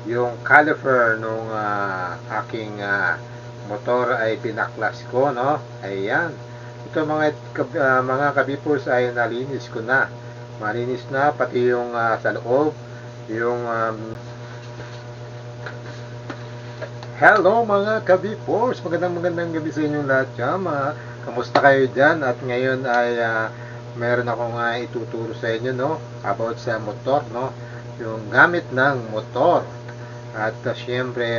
yung caliper nung aking motor ay pinaklas ko, no? Ayan. Ito mga kabipers ay nalinis ko na. Malinis na pati yung sa loob, yung hello mga kabipers, magandang gabi sa inyong lahat dyan. Kamusta kayo dyan? At ngayon ay meron akong ituturo sa inyo, no? About sa motor, no? Yung gamit ng motor. At syempre,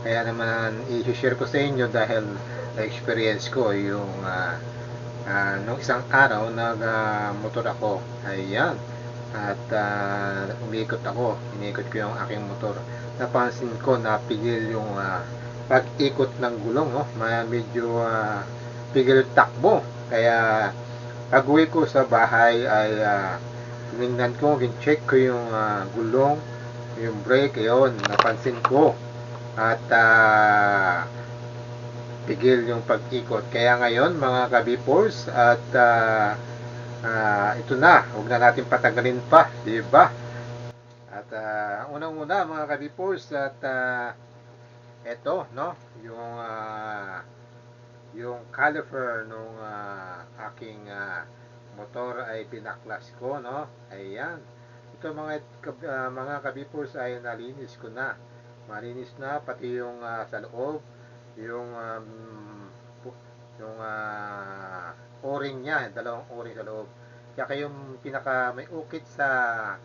kaya naman i-share ko sa inyo dahil na-experience ko yung nung isang araw nag-motor ako. Ayan. At inikot ko yung aking motor. Napansin ko napigil yung pag-ikot ng gulong, no? Medyo pigil takbo. Kaya pag-uwi ko sa bahay ay tinignan ko, gin-check ko yung gulong, yung brake, yun, napansin ko. At pigil yung pag-ikot. Kaya ngayon mga kabipors at ito na, huwag na natin patagalin pa, di ba? At unang-una mga kabipors at ito, no, yung caliper nung aking motor ay pinaklas ko, no? Ayan. Ito mga kabipors ay nalinis ko na. Malinis na pati yung sa loob, yung o-ring niya, dalawang o-ring sa loob. Kaya yung pinaka may ukit sa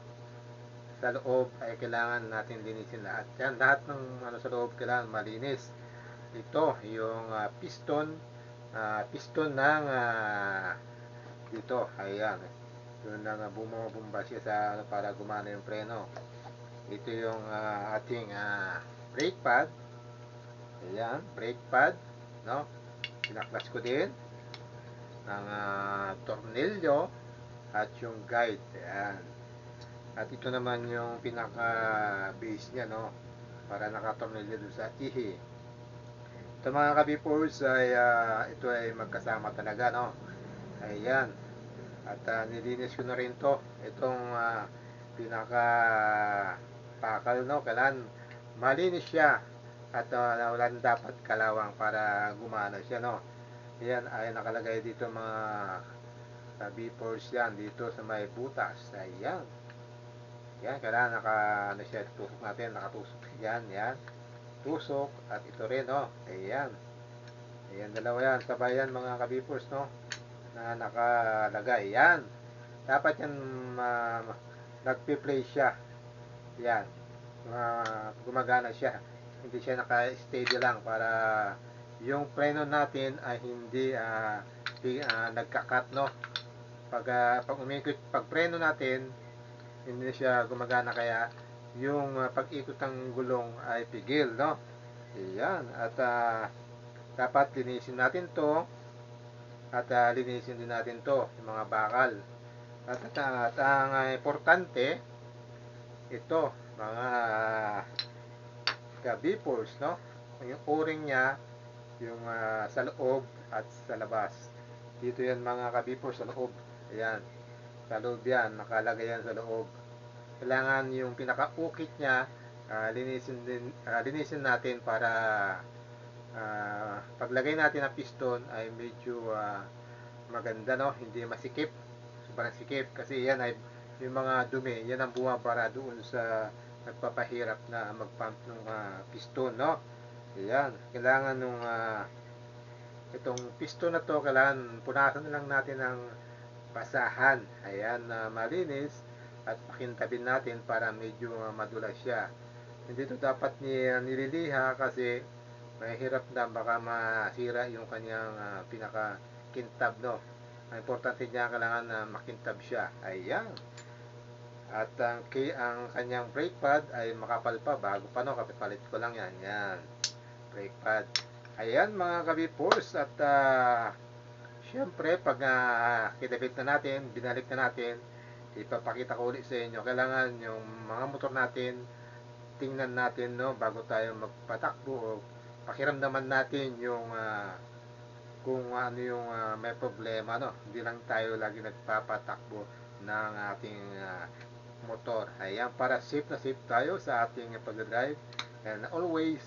loob ay kailangan natin linisin lahat. Yan, lahat ng sa loob kailangan malinis. Ito, yung piston ng dito, ayan. Yun na bumabumba siya para gumana yung preno. Ito yung ating brake pad. Ayan, brake pad, no? Pinaklas ko din ng tornilyo at yung guide. Ayan. At ito naman yung pinaka base niya, no? Para nakatornilyo doon sa ihi. Ito mga kabipors ay ito ay magkasama talaga, no? Ayan. At nilinis ko na rin to. Itong pinaka pakal, no? Kailan malinis siya. At walang dapat kalawang para gumana siya, no? Ayan ay nakalagay dito mga kabipors yan. Dito sa may butas. Ayan. Yan, kailangan ano siya, tusok natin, nakatusok yan, yan. Tusok, at ito rin, oh. Ayan. Ayan, dalawa yan. Sabay yan mga kabipors, no? Na nakalagay. Yan. Dapat yan nagpi-play siya. Yan. Gumagana siya. Hindi siya naka-steady lang para yung preno natin ay hindi nagkakat, no? Pag umikot, pag preno natin, hindi siya gumagana kaya yung pag-ikot ng gulong ay pigil, no? Ayan. At dapat linisin natin to at linisin din natin to yung mga bakal. At ang importante ito mga kabipors, no? Yung o-ring niya yung sa loob at sa labas. Dito yan mga kabipors, sa loob. Ayan. Sa loob yan, nakalagay yan sa loob. Kailangan yung pinaka-ukit niya linisin natin para paglagay natin ng piston ay medyo maganda, no? Hindi masikip, sobrang sikip kasi yan ay yung mga dumi, yan ang bumabara doon sa nagpapahirap na mag-pump ng piston, no? Ayan, kailangan nung itong piston na to, kailangan punasan lang natin ng basahan. Ayan, malinis at pakintabin natin para medyo madulas siya. Hindi ito dapat nililiha kasi mahirap na baka masira yung kanyang pinaka-kintab, no? Ang importante niya kailangan na makintab siya. Ayan. At ang kanyang brake pad ay makapal pa, bago pa, no? Kapipalit ko lang yan. Yan. Brake pad. Ayan mga kabipors at syempre pag kinabit na natin, binalik na natin, ipapakita ko ulit sa inyo. Kailangan yung mga motor natin tingnan natin, no, bago tayo magpatakbo o pakiramdaman natin yung kung ano yung may problema, no. Hindi lang tayo lagi nagpapatakbo ng ating motor. Ayan, para safe na safe tayo sa ating pag-drive and always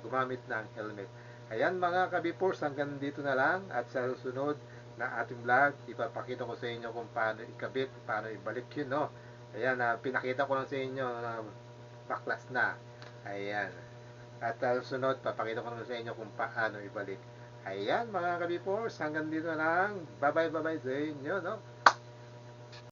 gumamit ng helmet. Ayan mga kabipors, hanggang dito na lang at sa susunod na ating vlog, ipapakita ko sa inyo kung paano ikabit, paano ibalik yun, no? Ayan, pinakita ko lang sa inyo na baklas na. Ayan. At sunod, papakita ko naman sa inyo kung paano ibalik. Ayan mga kabipors, hanggang dito na lang. Bye bye sa inyo, no?